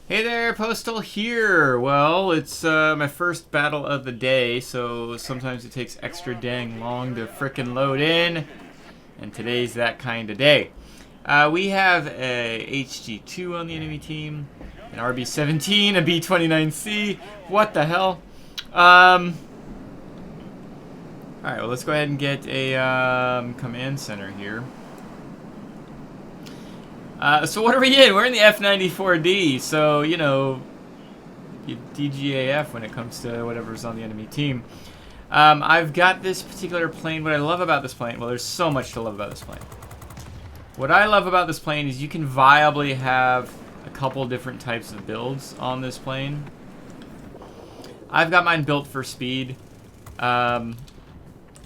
Hey there, Postal here. Well, it's my first battle of the day, so sometimes it takes extra dang long to frickin' load in, and today's that kind of day. We have a HG2 on the enemy team, an RB-17, a B-29C. What the hell? Alright, well, let's go ahead and get a command center here. So what are we in? We're in the F-94D, so, you know, you DGAF when it comes to whatever's on the enemy team. I've got this particular plane. What I love about this plane, well, there's so much to love about this plane. What I love about this plane is you can viably have a couple different types of builds on this plane. I've got mine built for speed.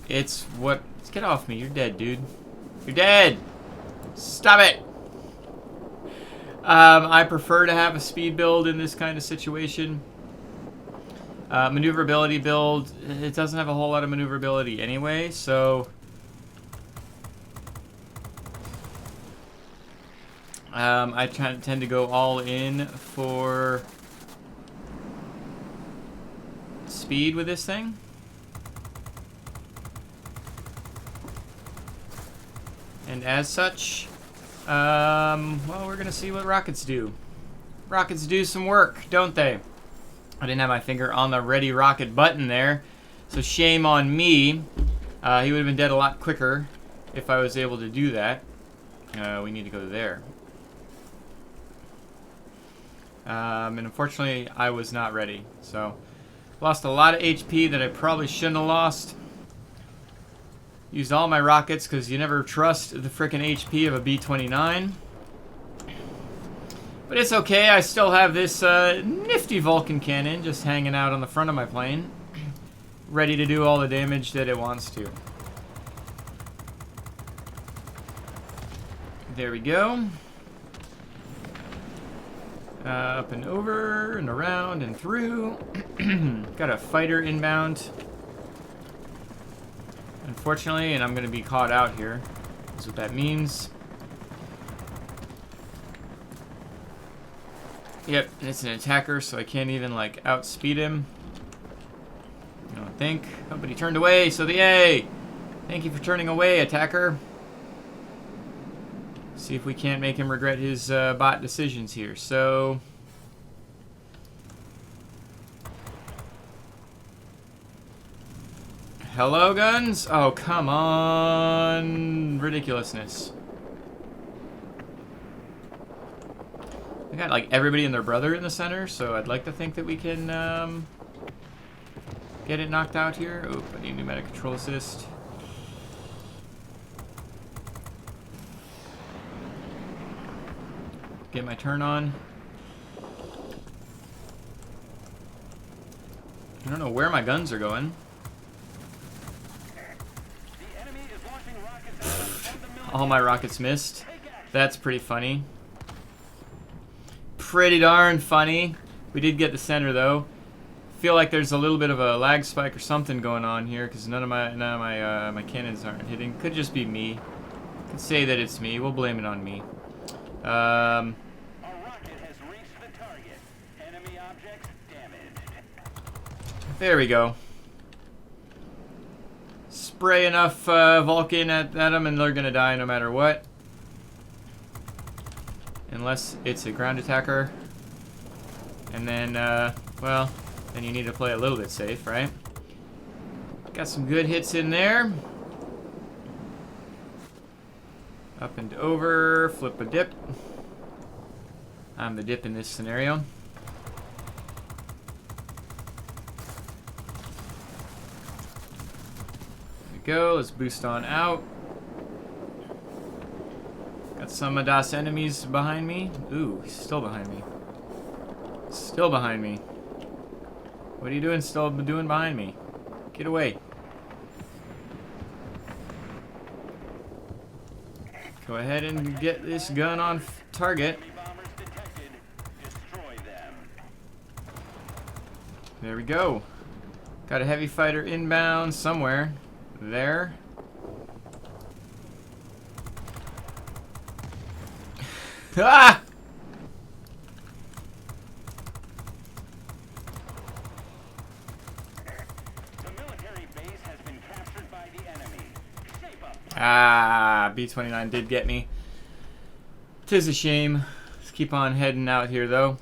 It's what... Get off me. You're dead, dude. You're dead! Stop it! I prefer to have a speed build in this kind of situation. Maneuverability build, it doesn't have a whole lot of maneuverability anyway, so... I tend to go all in for speed with this thing. And as such... well, we're gonna see what rockets do. Rockets do some work, don't they? I didn't have my finger on the ready rocket button there, so shame on me. He would have been dead a lot quicker if I was able to do that. We need to go there. And unfortunately, I was not ready, so lost a lot of HP that I probably shouldn't have lost. Used all my rockets because you never trust the frickin' HP of a B-29. But it's okay, I still have this nifty Vulcan cannon just hanging out on the front of my plane. Ready to do all the damage that it wants to. There we go. Up and over and around and through. Got a fighter inbound. Unfortunately, and I'm going to be caught out here. That's what that means. Yep, and it's an attacker, so I can't even, like, outspeed him. I don't think. Oh, but he turned away, so the yay! Thank you for turning away, attacker. See if we can't make him regret his bot decisions here. So... Hello, guns? Oh, come on. Ridiculousness. I got, like, everybody and their brother in the center, so I'd like to think that we can get it knocked out here. Oh, I need pneumatic control assist. Get my turn on. I don't know where my guns are going. All my rockets missed. That's pretty funny. Pretty darn funny. We did get the center though. Feel like there's a little bit of a lag spike or something going on here because none of my my cannons aren't hitting. Could just be me. Could say that it's me. We'll blame it on me. A rocket has reached the target. Enemy objects damaged. There we go. Spray enough Vulcan at them and they're gonna die no matter what. Unless it's a ground attacker. And then, well, then you need to play a little bit safe, right? Got some good hits in there. Up and over, flip a dip. I'm the dip in this scenario. Go. Let's boost on out. Got some DOS enemies behind me. Ooh, he's still behind me. Still behind me. What are you doing? Still doing behind me? Get away. Go ahead and get this gun on target. There we go. Got a heavy fighter inbound somewhere. There. Ah! Ah, B-29 did get me. 'Tis a shame. Let's keep on heading out here, though.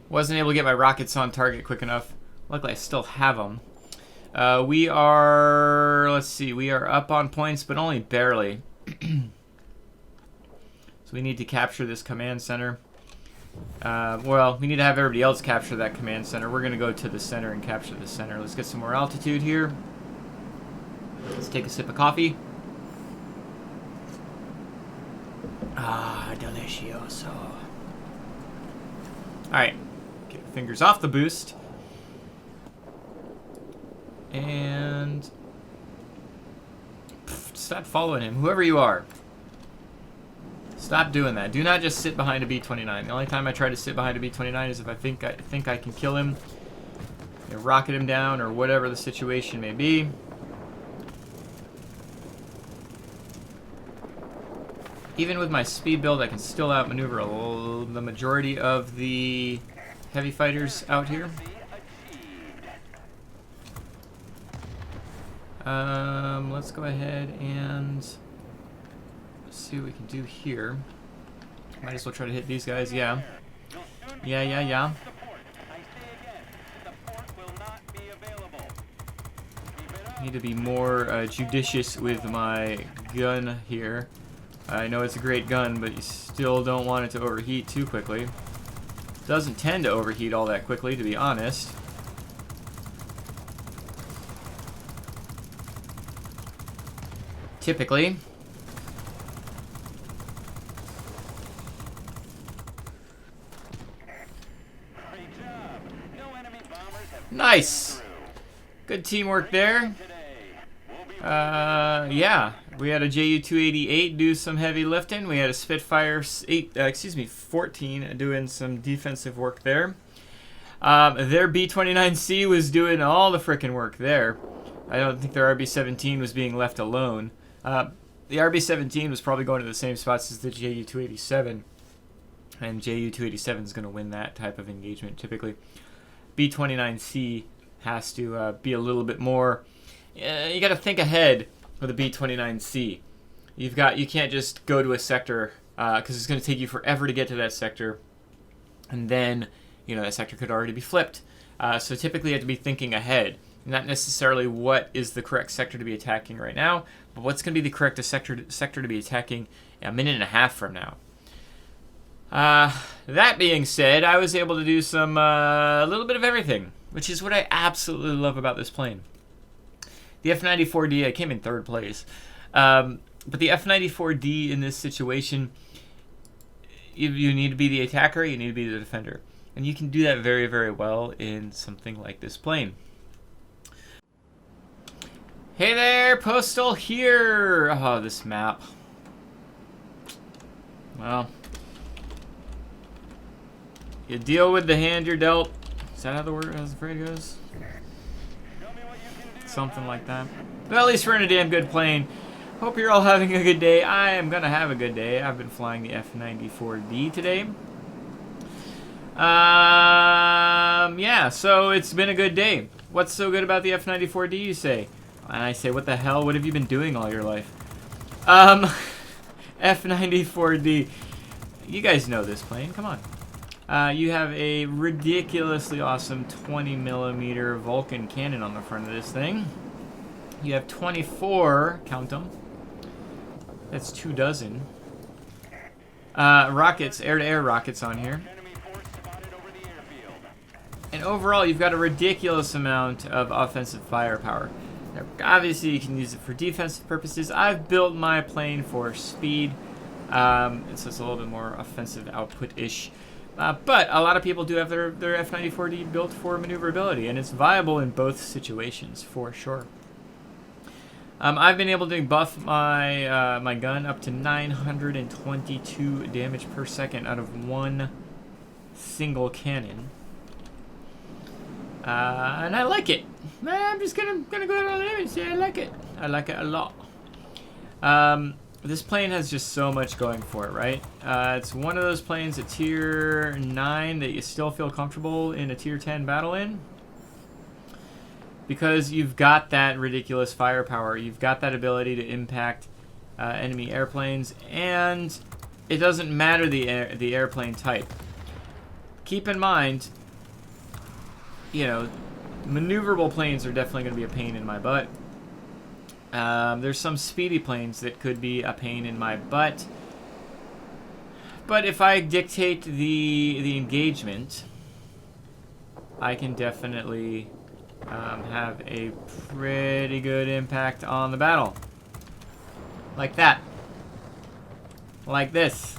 Wasn't able to get my rockets on target quick enough. Luckily, I still have them. We are, let's see, we are up on points, but only barely. So we need to capture this command center. Well, we need to have everybody else capture that command center. We're going to go to the center and capture the center. Let's get some more altitude here. Let's take a sip of coffee. Ah, delicioso. Alright. Get your fingers off the boost. And stop following him, whoever you are. Stop doing that. Do not just sit behind a B-29. The only time I try to sit behind a B-29 is if I think I can kill him, you know, rocket him down, or whatever the situation may be. Even with my speed build, I can still outmaneuver the majority of the heavy fighters out here. Let's go ahead and see what we can do here. Might as well try to hit these guys. Yeah. Yeah. Need to be more judicious with my gun here. I know it's a great gun, but you still don't want it to overheat too quickly. Doesn't tend to overheat all that quickly, to be honest. Typically. Nice! Good teamwork there. Yeah. We had a Ju-288 do some heavy lifting. We had a Spitfire 14 doing some defensive work there. Their B-29C was doing all the frickin' work there. I don't think their RB-17 was being left alone. The RB-17 was probably going to the same spots as the Ju-287. And Ju-287 is going to win that type of engagement typically. B-29C has to be a little bit more... you got to think ahead with a B-29C. You can't just go to a sector because it's going to take you forever to get to that sector, and then that sector could already be flipped. So typically you have to be thinking ahead, not necessarily what is the correct sector to be attacking right now, but what's going to be the correct sector to be attacking a minute and a half from now. That being said, I was able to do some a little bit of everything, which is what I absolutely love about this plane. The F-94D, I came in third place. But the F-94D in this situation, you need to be the attacker, you need to be the defender. And you can do that very, very well in something like this plane. Hey there, Postal here! Oh, this map. Well, you deal with the hand you're dealt. Is that how the phrase goes? Something like that. Well, at least we're in a damn good plane. Hope you're all having a good day. I am gonna have a good day. I've been flying the F-94D today. Yeah, so it's been a good day. What's so good about the F-94D, you say? And I say, what the hell? What have you been doing all your life? F-94D. You guys know this plane. Come on. You have a ridiculously awesome 20mm Vulcan cannon on the front of this thing. You have 24, count them. That's 24 rockets, air-to-air rockets on here. And overall, you've got a ridiculous amount of offensive firepower. Now, obviously, you can use it for defensive purposes. I've built my plane for speed, so it's a little bit more offensive output-ish. But a lot of people do have their F-94D built for maneuverability, and it's viable in both situations, for sure. I've been able to buff my my gun up to 922 damage per second out of one single cannon. And I like it. I'm just gonna go out on there and say I like it. I like it a lot. This plane has just so much going for it, right? It's one of those planes at tier 9 that you still feel comfortable in a tier 10 battle in. because you've got that ridiculous firepower. You've got that ability to impact enemy airplanes, and it doesn't matter the airplane type. Keep in mind, you know, maneuverable planes are definitely going to be a pain in my butt. There's some speedy planes that could be a pain in my butt. But if I dictate the engagement, I can definitely have a pretty good impact on the battle. Like that. Like this.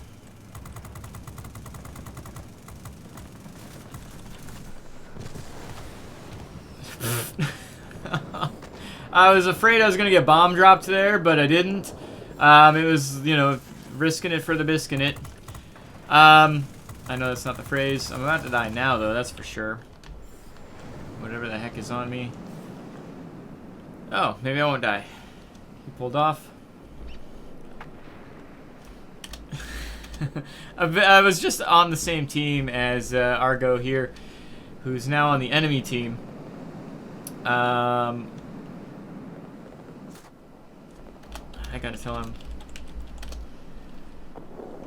I was afraid I was going to get bomb dropped there, but I didn't. It was, you know, risking it for the biscuit it. I know that's not the phrase. I'm about to die now, though, that's for sure. Whatever the heck is on me. Oh, maybe I won't die. He pulled off. I was just on the same team as Argo here, who's now on the enemy team. I gotta tell him.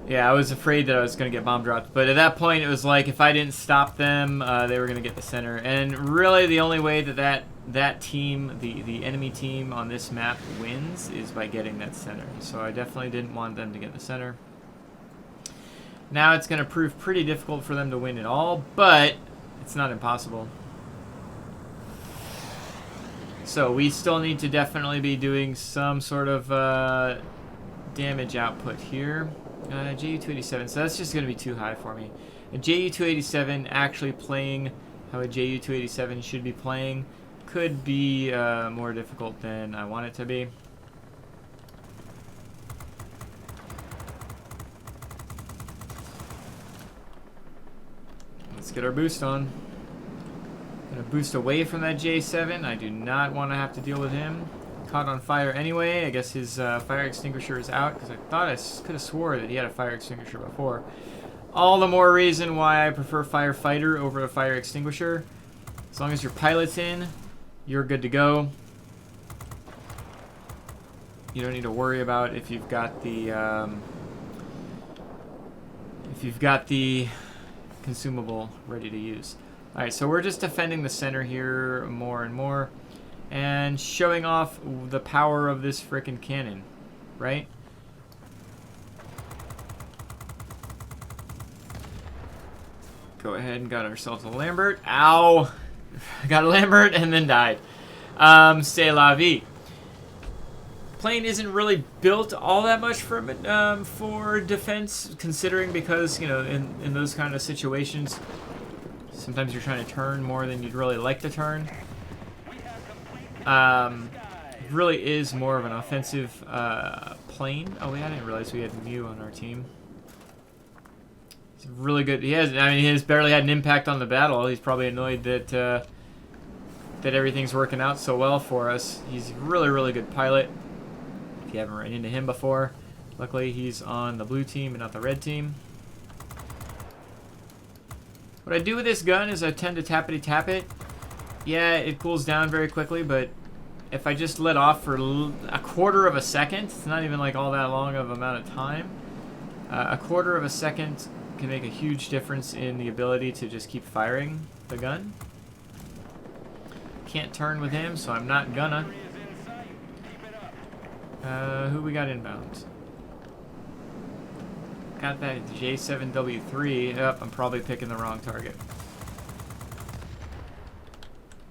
Yeah, I was afraid that I was gonna get bomb dropped, but at that point it was like if I didn't stop them, they were gonna get the center. And really, the only way that team, the enemy team on this map, wins is by getting that center. So I definitely didn't want them to get the center. Now it's gonna prove pretty difficult for them to win at all, but it's not impossible. So we still need to definitely be doing some sort of damage output here. JU-287, so that's just going to be too high for me. A JU-287 actually playing how a JU-287 should be playing could be more difficult than I want it to be. Let's get our boost on. Gonna boost away from that J7. I do not want to have to deal with him. Caught on fire anyway. I guess his fire extinguisher is out, because I thought I could have swore that he had a fire extinguisher before. All the more reason why I prefer firefighter over a fire extinguisher. As long as your pilot's in, you're good to go. You don't need to worry about if you've got the consumable ready to use. Alright, so we're just defending the center here more and more, and showing off the power of this frickin' cannon, right? Go ahead and got ourselves a Lambert. Ow! Got a Lambert and then died. C'est la vie. Plane isn't really built all that much for defense, considering, because, you know, in those kind of situations, sometimes you're trying to turn more than you'd really like to turn. It really is more of an offensive plane. Oh, I didn't realize we had Mew on our team. He's really good. He has barely had an impact on the battle. He's probably annoyed that that everything's working out so well for us. He's a really, really good pilot. If you haven't run into him before, luckily he's on the blue team and not the red team. What I do with this gun is I tend to tappity tap it. Yeah, it cools down very quickly, but if I just let off for a quarter of a second, it's not even like all that long of amount of time. A quarter of a second can make a huge difference in the ability to just keep firing the gun. Can't turn with him, so I'm not gonna. Who we got inbound? Got that J7W3. Yep, I'm probably picking the wrong target.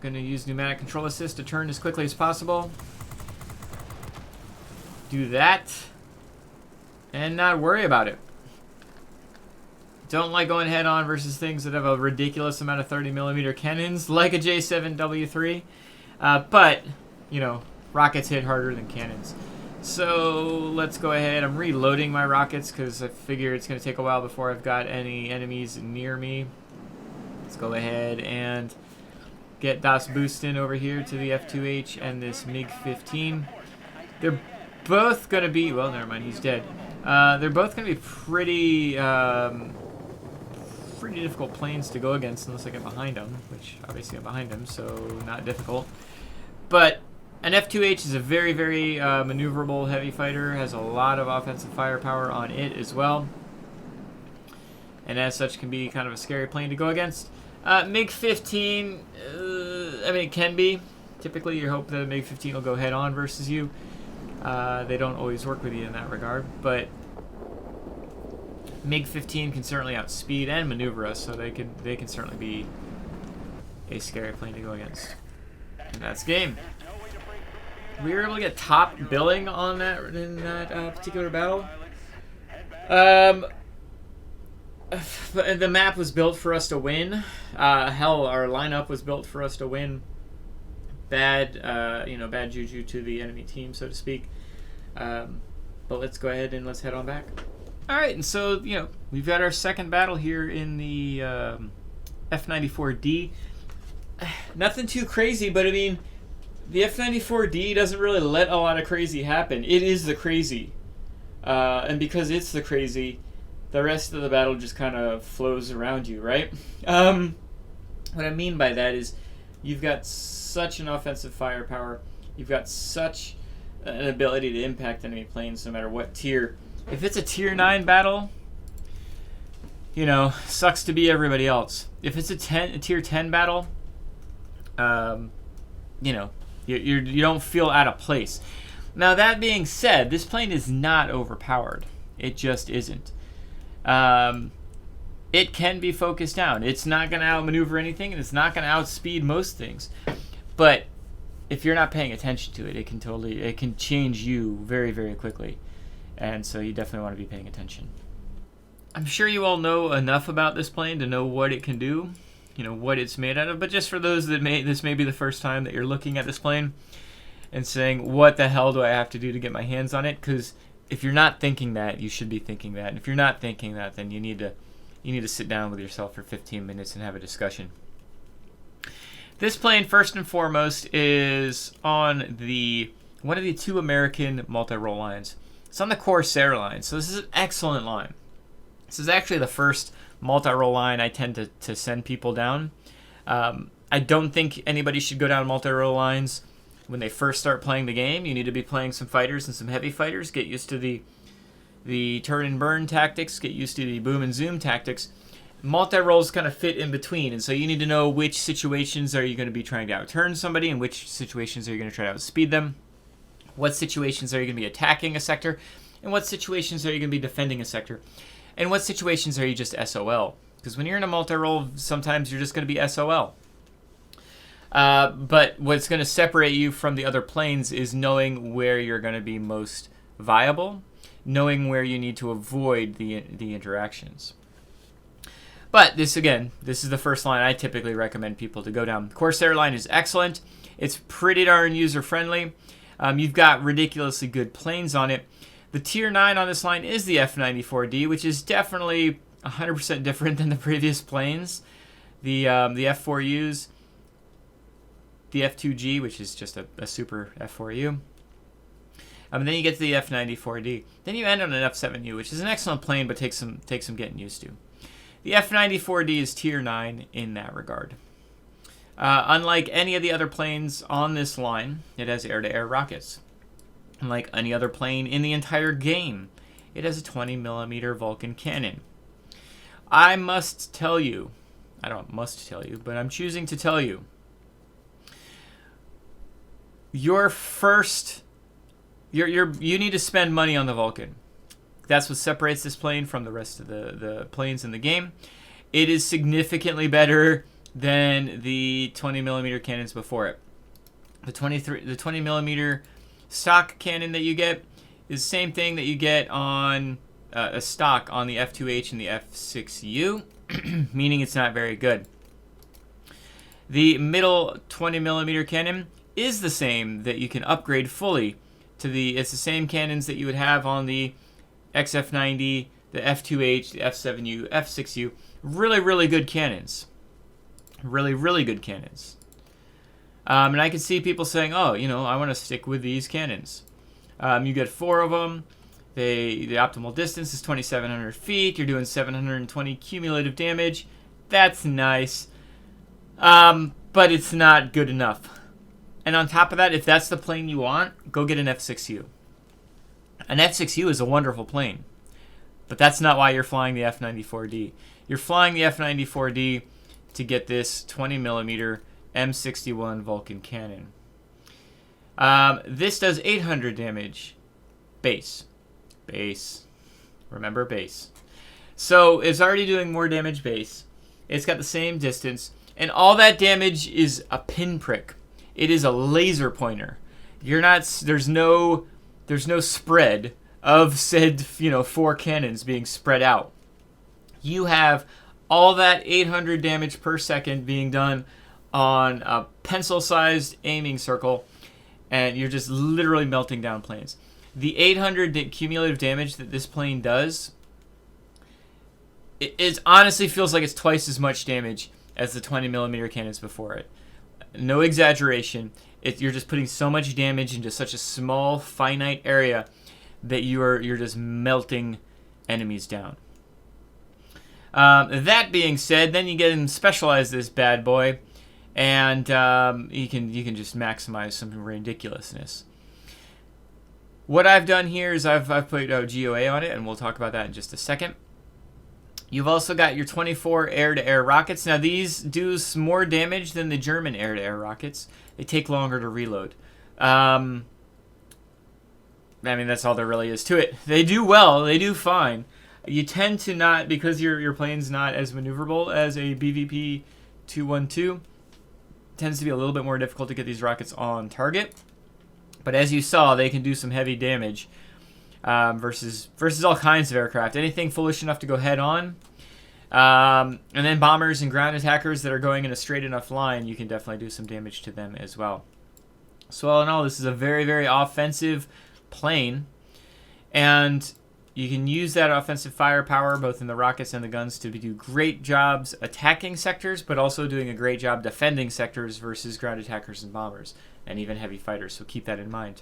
Gonna use pneumatic control assist to turn as quickly as possible. Do that. And not worry about it. Don't like going head on versus things that have a ridiculous amount of 30mm cannons, like a J7W3. But, you know, rockets hit harder than cannons. So let's go ahead. I'm reloading my rockets because I figure it's going to take a while before I've got any enemies near me. Let's go ahead and get Das Boost in over here to the F2H and this MiG-15. They're both going to be... Well, never mind. He's dead. They're both going to be pretty difficult planes to go against unless I get behind them, which obviously I'm behind them, so not difficult. But an F-2H is a very, very maneuverable heavy fighter, has a lot of offensive firepower on it as well, and as such can be kind of a scary plane to go against. MiG-15, I mean, it can be. Typically, you hope that a MiG-15 will go head-on versus you. They don't always work with you in that regard, but MiG-15 can certainly outspeed and maneuver us, so they can certainly be a scary plane to go against. And that's game. We were able to get top billing on that in that particular battle. The map was built for us to win. Hell, our lineup was built for us to win. Bad juju to the enemy team, so to speak. But let's go ahead and let's head on back. All right, and so we've got our second battle here in the F-94D. Nothing too crazy, but I mean, the F-94D doesn't really let a lot of crazy happen. It is the crazy, and because it's the crazy, the rest of the battle just kind of flows around you, right? What I mean by that is you've got such an offensive firepower. You've got such an ability to impact enemy planes no matter what tier. If it's a tier 9 battle, sucks to be everybody else. If it's a tier 10 battle, you don't feel out of place. Now, that being said, this plane is not overpowered. It just isn't. It can be focused down. It's not going to outmaneuver anything, and it's not going to outspeed most things. But if you're not paying attention to it, it can change you very, very quickly. And so you definitely want to be paying attention. I'm sure you all know enough about this plane to know what it can do, what it's made out of. But just for those that this may be the first time that you're looking at this plane and saying, what the hell do I have to do to get my hands on it? Because if you're not thinking that, you should be thinking that. And if you're not thinking that, then you need to sit down with yourself for 15 minutes and have a discussion. This plane, first and foremost, is on one of the 2 American multi-role lines. It's on the Corsair line, so this is an excellent line. This is actually the first multi-role line I tend to send people down. I don't think anybody should go down multi-role lines when they first start playing the game. You need to be playing some fighters and some heavy fighters. Get used to the turn and burn tactics. Get used to the boom and zoom tactics. Multi-roles kind of fit in between, and so you need to know which situations are you going to be trying to outturn somebody and which situations are you going to try to outspeed them. What situations are you going to be attacking a sector, and what situations are you going to be defending a sector, and what situations are you just SOL? Because when you're in a multi-role, sometimes you're just going to be SOL. But what's going to separate you from the other planes is knowing where you're going to be most viable, knowing where you need to avoid the interactions. But this is the first line I typically recommend people to go down. Corsair line is excellent. It's pretty darn user-friendly. You've got ridiculously good planes on it. The tier 9 on this line is the F-94D, which is definitely 100% different than the previous planes. The F-4Us, the F-2G, which is just a super F-4U. And then you get to the F-94D. Then you end on an F-7U, which is an excellent plane, but takes some getting used to. The F-94D is tier 9 in that regard. Unlike any of the other planes on this line, it has air-to-air rockets. Unlike any other plane in the entire game, it has a 20mm Vulcan cannon. I must tell you, I don't must tell you, but I'm choosing to tell you, you need to spend money on the Vulcan. That's what separates this plane from the rest of the planes in the game. It is significantly better than the 20mm cannons before it. The 20mm stock cannon that you get is the same thing that you get on a stock on the F2H and the F6U, meaning it's not very good. The middle 20mm cannon is the same that you can upgrade fully to it's the same cannons that you would have on the XF90, the F2H, the F7U, F6U. Really, really good cannons. Really, really good cannons. And I can see people saying, oh, I want to stick with these cannons. You get 4 of them. The optimal distance is 2,700 feet. You're doing 720 cumulative damage. That's nice. But it's not good enough. And on top of that, if that's the plane you want, go get an F6U. An F6U is a wonderful plane, but that's not why you're flying the F-94D. You're flying the F-94D to get this 20mm M61 Vulcan cannon. This does 800 damage base. Base. Remember, base. So it's already doing more damage base. It's got the same distance, and all that damage is a pinprick. It is a laser pointer. You're not. There's no spread of said 4 cannons being spread out. You have all that 800 damage per second being done on a pencil-sized aiming circle, and you're just literally melting down planes. The 800 cumulative damage that this plane does, it honestly feels like it's twice as much damage as the 20mm cannons before it. No exaggeration. You're just putting so much damage into such a small, finite area that you're just melting enemies down. That being said, then you get and specialize this bad boy, and you can just maximize some ridiculousness. What I've done here is I've put GOA on it, and we'll talk about that in just a second. You've also got your 24 air-to-air rockets. Now, these do more damage than the German air-to-air rockets. They take longer to reload. I mean, that's all there really is to it. They do well. They do fine. You tend to not, because your plane's not as maneuverable as a BVP 212, tends to be a little bit more difficult to get these rockets on target. But as you saw, they can do some heavy damage versus all kinds of aircraft. Anything foolish enough to go head on. And then bombers and ground attackers that are going in a straight enough line, you can definitely do some damage to them as well. So all in all, this is a very, very offensive plane. And you can use that offensive firepower, both in the rockets and the guns, to do great jobs attacking sectors, but also doing a great job defending sectors versus ground attackers and bombers, and even heavy fighters, so keep that in mind.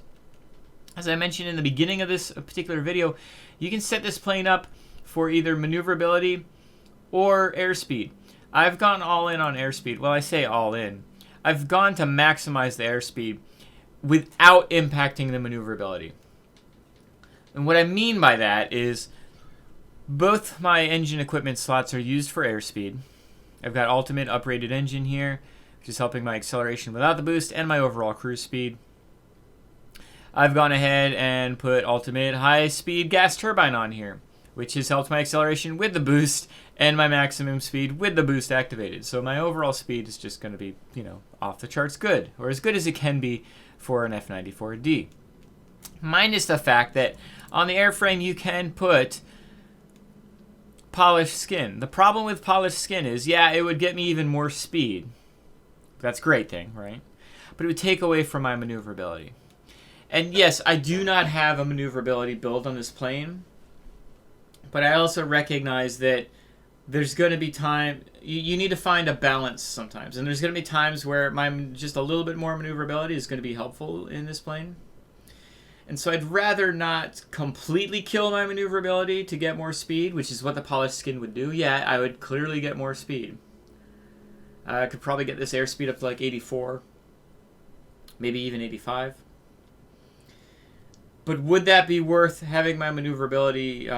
As I mentioned in the beginning of this particular video, you can set this plane up for either maneuverability or airspeed. I've gone all in on airspeed. Well, I say all in. I've gone to maximize the airspeed without impacting the maneuverability. And what I mean by that is both my engine equipment slots are used for airspeed. I've got ultimate uprated engine here, which is helping my acceleration without the boost and my overall cruise speed. I've gone ahead and put ultimate high-speed gas turbine on here, which has helped my acceleration with the boost and my maximum speed with the boost activated. So my overall speed is just going to be, off the charts good, or as good as it can be for an F-94D. Minus the fact that on the airframe you can put polished skin. The problem with polished skin is, yeah, it would get me even more speed. That's a great thing, right? But it would take away from my maneuverability. And yes, I do not have a maneuverability build on this plane, but I also recognize that there's going to be time, you need to find a balance sometimes, and there's going to be times where just a little bit more maneuverability is going to be helpful in this plane. And so I'd rather not completely kill my maneuverability to get more speed, which is what the polished skin would do. Yeah, I would clearly get more speed. I could probably get this airspeed up to like 84, maybe even 85. But would that be worth having my maneuverability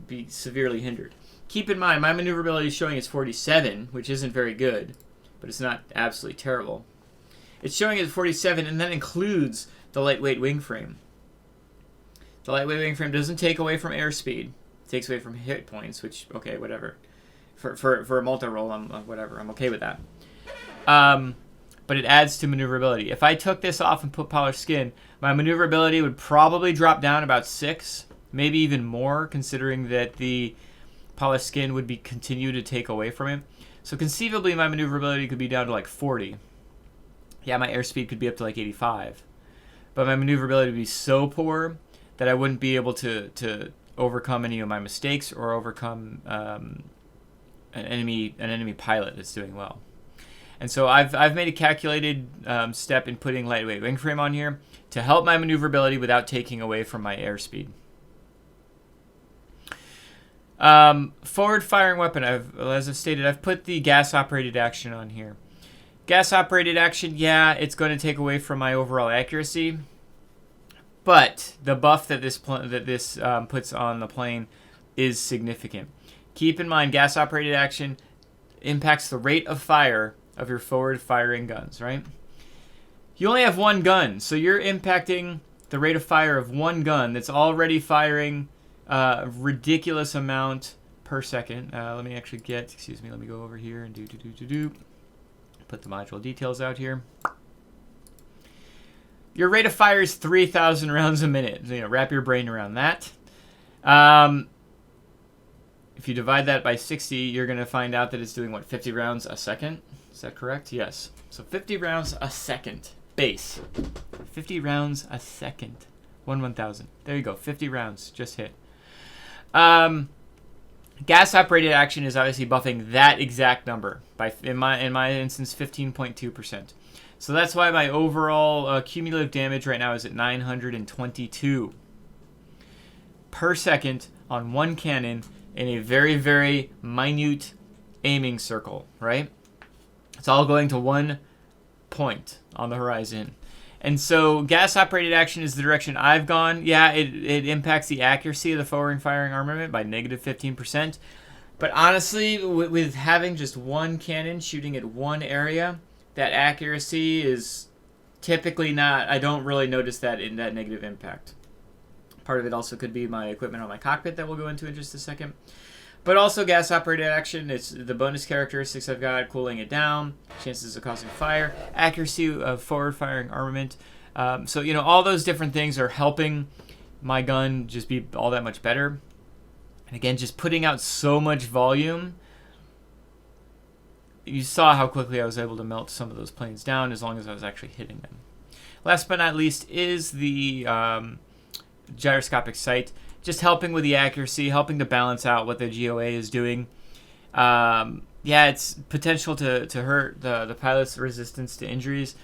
be severely hindered? Keep in mind, my maneuverability is showing it's 47, which isn't very good, but it's not absolutely terrible. It's showing it's 47, and that includes the lightweight wing frame. The lightweight wing frame doesn't take away from airspeed. It takes away from hit points, which, okay, whatever. For a multi-roll, whatever. I'm okay with that. But it adds to maneuverability. If I took this off and put polished skin, my maneuverability would probably drop down about 6, maybe even more, considering that the polished skin would continue to take away from it. So conceivably, my maneuverability could be down to like 40. Yeah, my airspeed could be up to like 85. But my maneuverability would be so poor that I wouldn't be able to overcome any of my mistakes or overcome an enemy pilot that's doing well. And so I've made a calculated step in putting lightweight wing frame on here to help my maneuverability without taking away from my airspeed. Forward firing weapon, as I've stated, I've put the gas operated action on here. Gas-operated action, yeah, it's going to take away from my overall accuracy. But the buff that this puts on the plane is significant. Keep in mind, gas-operated action impacts the rate of fire of your forward-firing guns, right? You only have one gun, so you're impacting the rate of fire of one gun that's already firing a ridiculous amount per second. Let me actually get, let me go over here and put the module details out here. Your rate of fire is 3,000 rounds a minute. Wrap your brain around that. If you divide that by 60, you're going to find out that it's doing, 50 rounds a second? Is that correct? Yes. So 50 rounds a second. Base. 50 rounds a second. 1/1000. There you go. 50 rounds. Just hit. Gas-operated action is obviously buffing that exact number. In my instance, 15.2%. So that's why my overall cumulative damage right now is at 922 per second on one cannon in a very, very minute aiming circle, right? It's all going to one point on the horizon. And so gas-operated action is the direction I've gone. Yeah, it impacts the accuracy of the forward-firing armament by negative 15%. But honestly, with having just one cannon shooting at one area, that accuracy is typically not, I don't really notice that in that negative impact. Part of it also could be my equipment on my cockpit that we'll go into in just a second. But also gas-operated action, it's the bonus characteristics I've got, cooling it down, chances of causing fire, accuracy of forward-firing armament. So, all those different things are helping my gun just be all that much better. And again, just putting out so much volume. You saw how quickly I was able to melt some of those planes down as long as I was actually hitting them. Last but not least is the gyroscopic sight. Just helping with the accuracy, helping to balance out what the GOA is doing. Yeah, it's potential to hurt the pilot's resistance to injuries.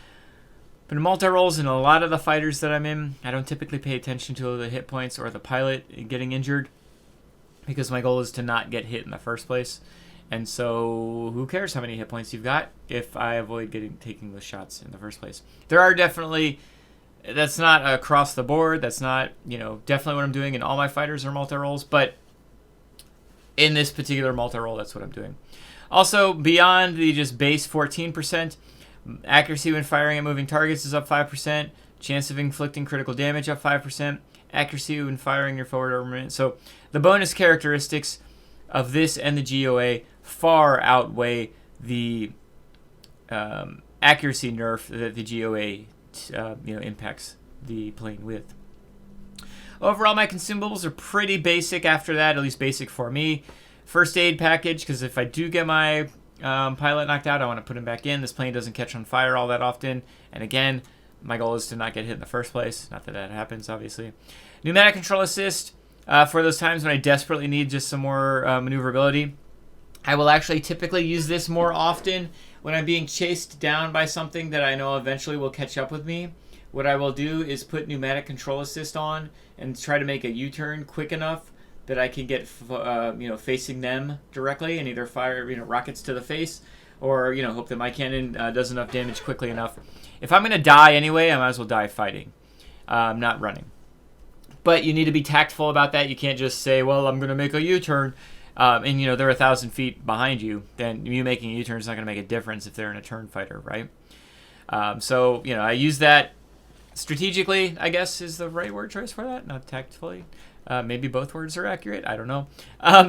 But in multi-roles and a lot of the fighters that I'm in, I don't typically pay attention to the hit points or the pilot getting injured because my goal is to not get hit in the first place. And so who cares how many hit points you've got if I avoid taking those shots in the first place. There are definitely... That's not across the board. That's not, definitely what I'm doing in all my fighters or multi-roles. But in this particular multi-role, that's what I'm doing. Also, beyond the just base 14%, accuracy when firing at moving targets is up 5%. Chance of inflicting critical damage up 5%. Accuracy when firing your forward armament. So the bonus characteristics of this and the GOA far outweigh the accuracy nerf that the GOA impacts the plane with. Overall, my consumables are pretty basic after that, at least basic for me. First aid package, because if I do get my pilot knocked out, I want to put him back in. This plane doesn't catch on fire all that often. And again, my goal is to not get hit in the first place. Not that happens, obviously. Pneumatic control assist, for those times when I desperately need just some more maneuverability. I will actually typically use this more often when I'm being chased down by something that I know eventually will catch up with me. What I will do is put pneumatic control assist on and try to make a U-turn quick enough that I can get facing them directly and either fire rockets to the face or hope that my cannon does enough damage quickly enough. If I'm going to die anyway, I might as well die fighting, not running. But you need to be tactful about that. You can't just say, well, I'm going to make a U-turn. And they're 1,000 feet behind you, then you making a U-turn is not going to make a difference if they're in a turn fighter, right? So I use that strategically, I guess is the right word choice for that, not tactfully. Maybe both words are accurate. I don't know.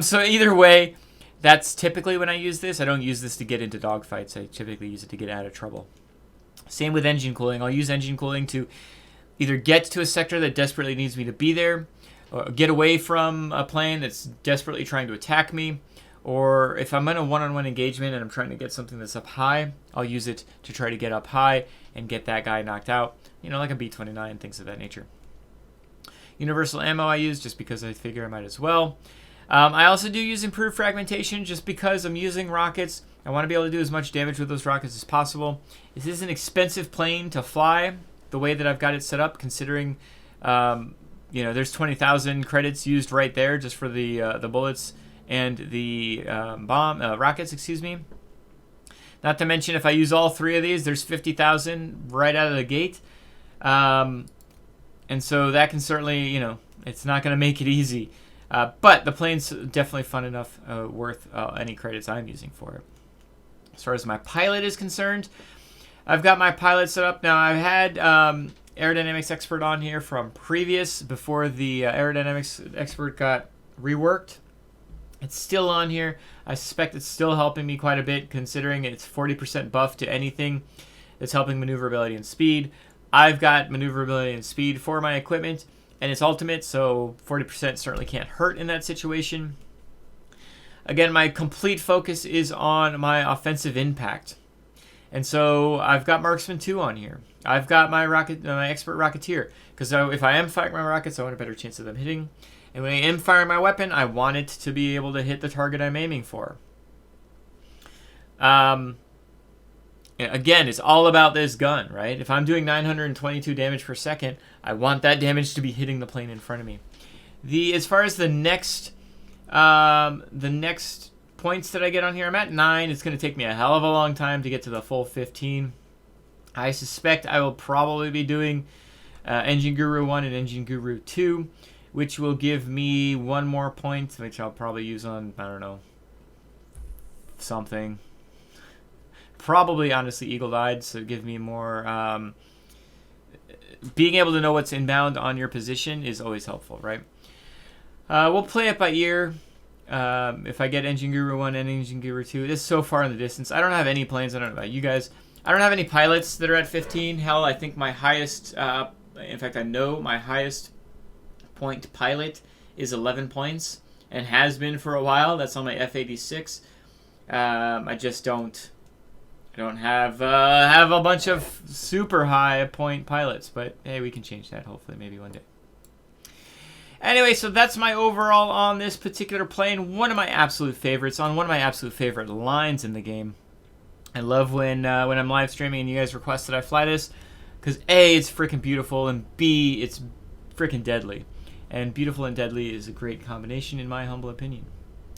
So either way, that's typically when I use this. I don't use this to get into dogfights. I typically use it to get out of trouble. Same with engine cooling. I'll use engine cooling to either get to a sector that desperately needs me to be there, or get away from a plane that's desperately trying to attack me, or if I'm in a one-on-one engagement and I'm trying to get something that's up high, I'll use it to try to get up high and get that guy knocked out, like a B-29, things of that nature. Universal ammo I use just because I figure I might as well. I also do use improved fragmentation just because I'm using rockets. I want to be able to do as much damage with those rockets as possible. This is an expensive plane to fly the way that I've got it set up, considering... there's 20,000 credits used right there just for the bullets and the rockets, Not to mention, if I use all 3 of these, there's 50,000 right out of the gate. And so that can certainly, you know, it's not going to make it easy. But the plane's definitely fun enough, worth any credits I'm using for it. As far as my pilot is concerned, I've got my pilot set up. Now, I've had aerodynamics expert on here from previous, before the aerodynamics expert got reworked. It's still on here. I suspect it's still helping me quite a bit, considering it's 40% buff to anything that's helping maneuverability and speed. I've got maneuverability and speed for my equipment, and it's ultimate, so 40% certainly can't hurt in that situation. Again, my complete focus is on my offensive impact. And so I've got Marksman 2 on here. I've got my my Expert Rocketeer, because if I am firing my rockets, I want a better chance of them hitting. And when I am firing my weapon, I want it to be able to hit the target I'm aiming for. Again, it's all about this gun, right? If I'm doing 922 damage per second, I want that damage to be hitting the plane in front of me. As far as the next points that I get on here, I'm at 9. It's going to take me a hell of a long time to get to the full 15. I suspect I will probably be doing Engine Guru 1 and Engine Guru 2, which will give me 1 more point, which I'll probably use on, I don't know, something. Probably, honestly, eagle-eyed, so give me more... being able to know what's inbound on your position is always helpful, right? We'll play it by ear. If I get Engine Guru 1 and Engine Guru 2, this is so far in the distance. I don't have any planes. I don't know about you guys. I don't have any pilots that are at 15. Hell, I think my highest... in fact, I know my highest point pilot is 11 points and has been for a while. That's on my F-86. I just don't have a bunch of super high point pilots, but hey, we can change that hopefully maybe one day. Anyway, so that's my overall on this particular plane. One of my absolute favorites, on one of my absolute favorite lines in the game. I love when I'm live streaming and you guys request that I fly this, because A, it's freaking beautiful, and B, it's freaking deadly. And beautiful and deadly is a great combination in my humble opinion.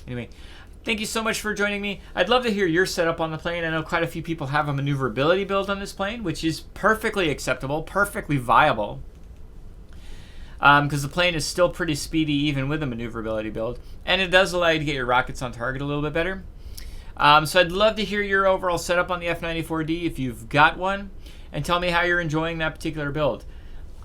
Anyway, thank you so much for joining me. I'd love to hear your setup on the plane. I know quite a few people have a maneuverability build on this plane, which is perfectly acceptable, perfectly viable. Because the plane is still pretty speedy even with a maneuverability build. And it does allow you to get your rockets on target a little bit better. So I'd love to hear your overall setup on the F-94D if you've got one. And tell me how you're enjoying that particular build.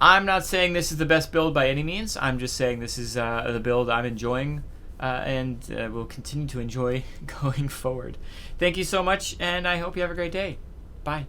I'm not saying this is the best build by any means. I'm just saying this is the build I'm enjoying and will continue to enjoy going forward. Thank you so much, and I hope you have a great day. Bye.